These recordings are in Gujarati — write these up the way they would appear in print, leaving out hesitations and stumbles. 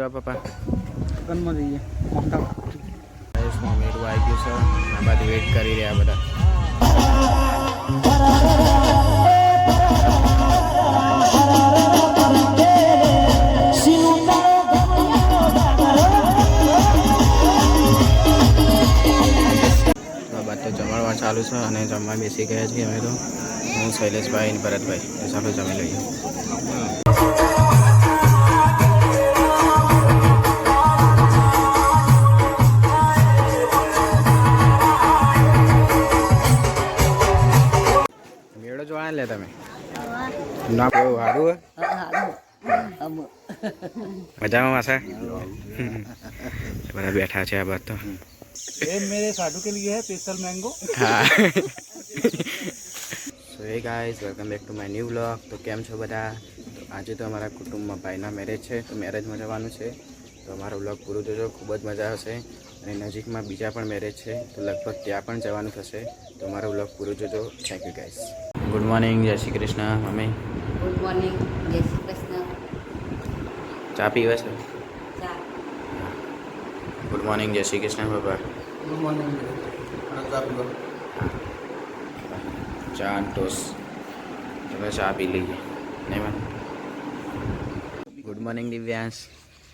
જાઓ પપ્પા? લગનમાં જઈએ. મેળું આવી ગયું છે. આ બાજુ વેઇટ કરી રહ્યા બધા. તો જમણવાર ચાલુ છે અને જમવા બેસી ગયા છીએ અમે તો. હું શૈલેષભાઈ અને ભરતભાઈ એ સાથે જમી લઈએ. મેળો જોવા લે તમે ના કેવું સારું મજામાં માસા બધા બેઠા છે આ બાદ તો. ये मेरे साधु के लिए है स्पेशल मैंगो. हाँ. So hey guys, welcome back to my new vlog. તો કેમ છો બધા? તો આજે તો અમારા કુટુંબમાં ભાઈના મેરેજ છે, તો મેરેજમાં જવાનું છે. તો અમારો વ્લોગ પૂરો જોજો, ખૂબ જ મજા આવશે. અને નજીકમાં બીજા પણ મેરેજ છે, તો લગભગ ત્યાં પણ જવાનું થશે. તો અમારો વ્લોગ પૂરો જોજો. Thank you guys. Good morning, Jai Shri Krishna મમ્મી. Good morning, Jai Shri Krishna. ચા પીવે છે? ગુડ મોર્નિંગ, જય શ્રી કૃષ્ણ પપ્પા. Good morning. ચા ટોસ તમે ચા પી લઈએ નહીં ma'am? Good morning Divyansh.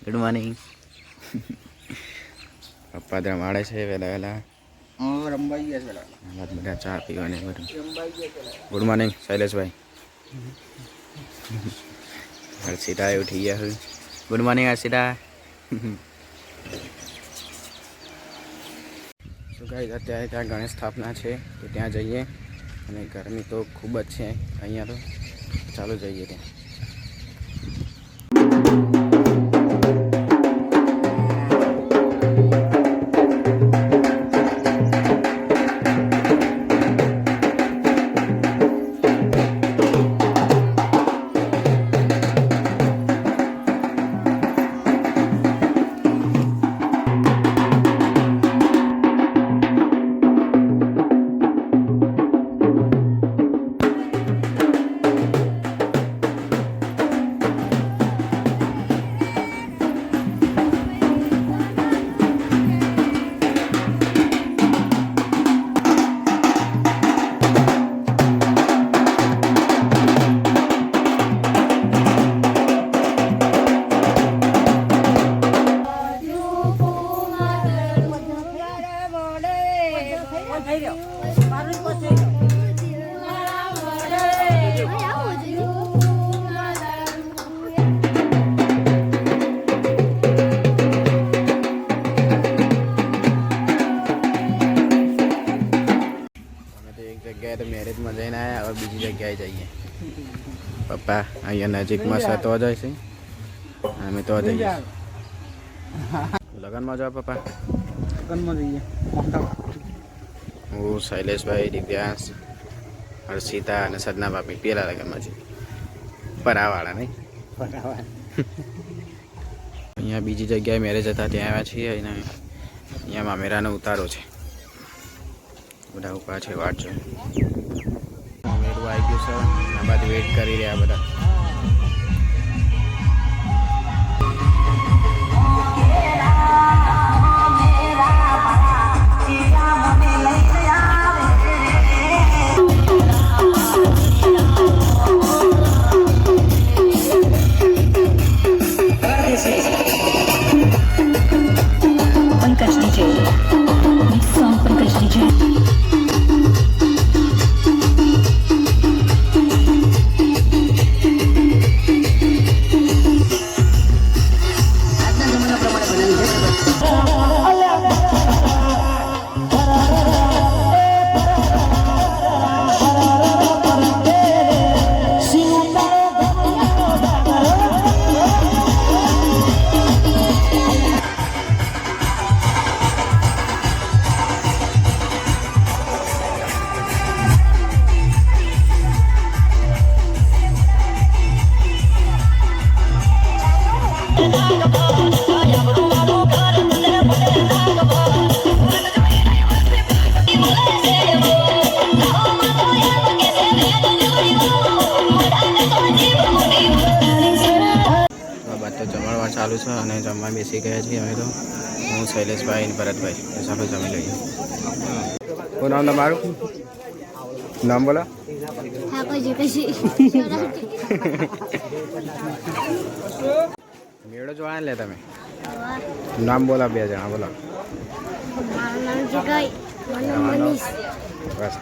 Good morning. પપ્પા રમાડે છે વહેલા વહેલા. रंबाई है चला. બધા ચા પીવાની બધું. रंबाई है चला. ગુડ મોર્નિંગ શૈલેષભાઈ. હર્ષિતા ઉઠી ગયા છે. Good morning Harshita. તો ગાઈઝ અત્યારે ત્યાં ગણેશ સ્થાપના છે, તો ત્યાં જઈએ. અને ગરમી તો ખૂબ જ છે અહીંયા તો. ચાલો જઈએ ત્યાં. જગ્યાએ તો મેરેજમાં જઈને આવ્યા, હવે બીજી જગ્યાએ જઈએ. પપ્પા અહીંયા નજીકમાં છે તો જાય છે, અમે તો જઈએ. લગનમાં જાઓ પપ્પા? લગનમાં જઈએ. હું શૈલેષભાઈ, દિવ્યાંશ, હર્ષિતા અને સદના ભાભી પેલા લગનમાં છે. પરાવાળા નહીં? અહીંયા બીજી જગ્યાએ મેરેજ હતા ત્યાં આવ્યા છીએ. અહીંયા મામેરાનો ઉતારો છે. બધા ઉભા છે વાટ જો. મેળું આવી ગયું છે, આ બાજુ વેઇટ કરી રહ્યા બધા. Pankaj DJ. Next song Pankaj DJ. બેસી ગયા છીએ અમે તો, હું શૈલેષભાઈ અને ભરતભાઈ. તો ચાલો જમી લઈએ. શું નામ તમારું? નામ બોલો. મેળો જોવા લે તમે. નામ બોલો, 2 જણા બોલો. બસ.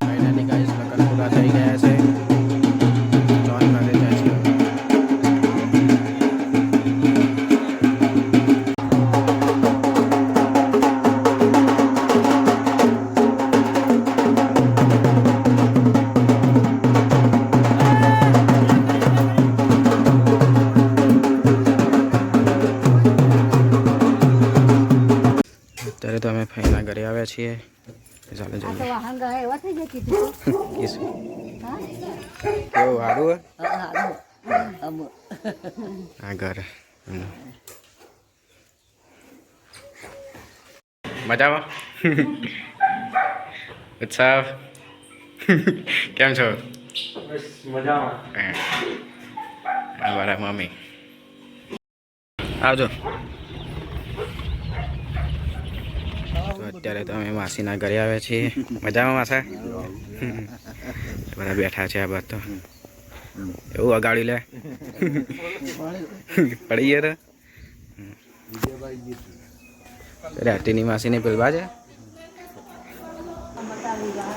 ફાઇનલી ગાઈસ લગ્ન પૂરા થઈ ગયા છે. જોન ઘરે જાય છે. અત્યારે તો અમે ફાઈના ઘરે આવ્યા છીએ. ચાલો જઈએ. કેવું સારું આ ઘર? મજામાં? ઉત્સાહ કેમ છો? મજામાં. મારા મમ્મી આવજો. તો અત્યારે તો અમે માસીના ઘરે આવ્યા છીએ. મજામાં માસા? બધા બેઠા છે આ બાદ તો. એવું અગાડી લે પડી ગયા તો હટીની માસી ને પેલવા છે.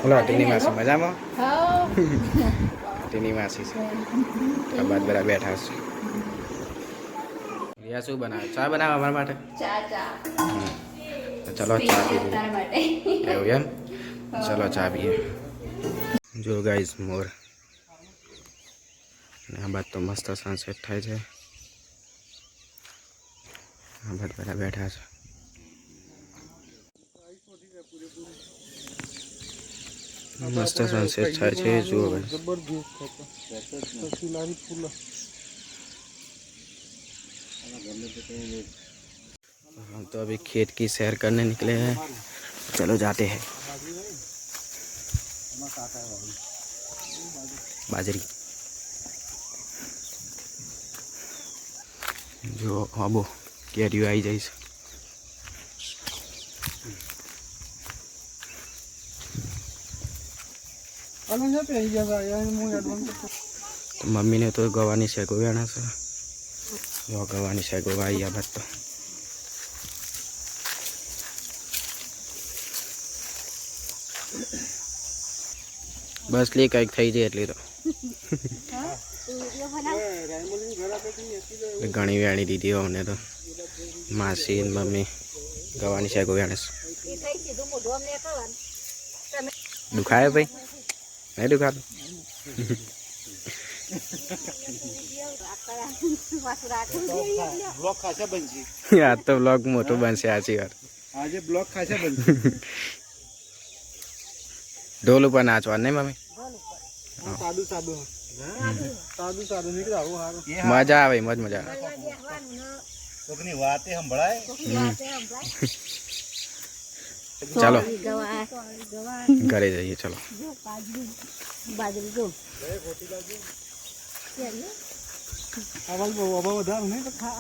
બોલો હટીની માસી મજામાં? હટીની માસી છે આ બાદ બધા બેઠા છે. રિયા શું બનાવે? ચા બનાવે અમારા માટે? ચલો ચા પીએ. એવું એમ? ચલો ચા પીએ. જો ગાઈસ મોર ને આ બાદ તો મસ્ત સનસેટ થાય છે. આ બાદ બધા બેઠા છે. મસ્ત સનસેટ થાય છે. જુઓ ગાઈસ. हम तो अभी खेत की सैर करने निकले हैं. चलो जाते हैं. बाजरी जो आबो कैरियो आई जाइए. तो मम्मी ने तो गवानी से गोव्याना से जो गवानी से गोवा आई बात तो बस ली कई थी जाए एटली तो घनी वेणी दीदी हमने तो मासी मम्मी गवानी से गोव्याने दुखाए भाई नहीं दुखा तो ब्लॉक खासा बन जी. आज तो ब्लॉग मोटो बनसे आची વાર आज ब्लॉक खासा बन. ઢોલ ઉપર નાચવા નહીં મમ્મી? सादू सादू सादू सादू निकल आओ हारो. મજા આવે મજા આવે. કોકની વાતે સંભળાય. ચાલો ઘરે જઈએ. ચલો આવાજ બાબા વધારે નહીં તો ખા.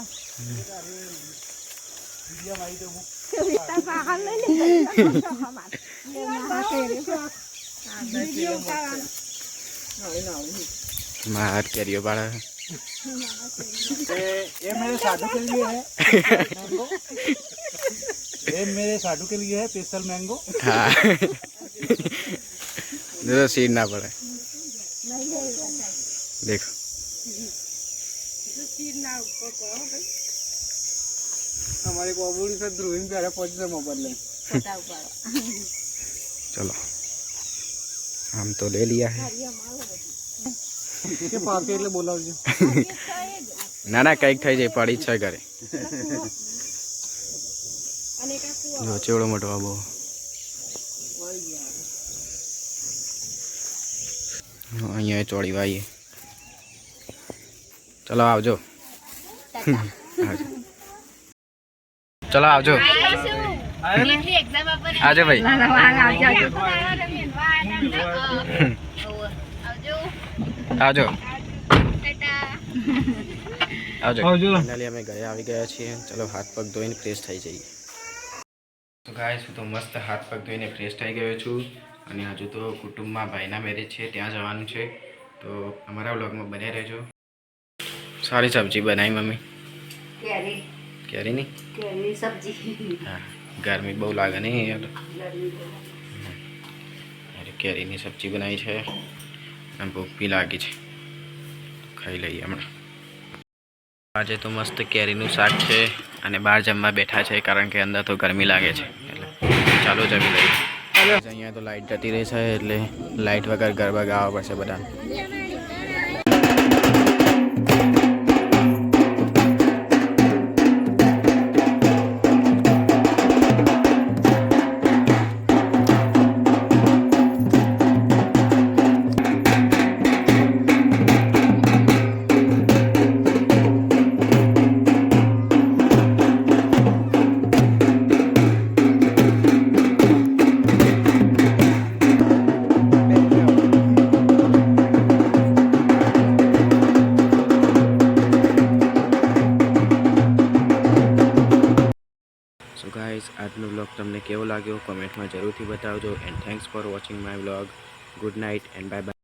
मार कैरियो बाड़ा ये मेरे साधु के लिए है मैंगो. ये मेरे साधु के लिए है स्पेशल मैंगो. हाँ जो सीन ना पड़े. देखो हमारे कोबुड़ी से ध्रुवीन प्यारा पहुंच से मोबाइल ले. चलो हम तो ले लिया है. के पार्क એટલે બોલાવજો. ના ના કઈક થઈ જાય પડી છે ઘરે. જો ચેવડો મોટો આબો. અહીંયા ચોળી વાઈએ. ચલો આવજો. ચલો આવજો. આવજો ભાઈ. આવજો. આવજો. ફાઇનલી અમે ઘરે આવી ગયા છીએ. ચલો હાથ પગ ધોઈને ફ્રેશ થઈ જઈએ. તો ગાઈસ હું તો મસ્ત હાથ પગ ધોઈને ફ્રેશ થઈ ગયો છું અને હજુ તો કુટુંબમાં ભાઈના મેરેજ છે ત્યાં જવાનું છે. તો અમારા વ્લોગમાં બન્યા રહેજો. સારી સબ્જી બનાવી મમ્મી. કેરી કેરીની કેરી સબ્જી. હા ગરમી બહુ લાગે નહીં યાર. અરે કેરીની સબ્જી બનાવી છે અને ભૂખ બી લાગી છે. ખાઈ લઈએ હમણાં. આજે તો મસ્ત કેરીનું શાક છે અને બહાર જમવા બેઠા છે કારણ કે અંદર તો ગરમી લાગે છે એટલે ચાલો જમી લઈએ. અહીંયા તો લાઇટ જતી રહી છે એટલે લાઇટ વગર ગરબા ગાવા પડશે બધા. સો ગાઈસ આજનો વ્લોગ તમને કેવો લાગ્યો કોમેન્ટમાં જરૂરથી બતાવજો and thanks for watching my vlog. Good night and bye bye.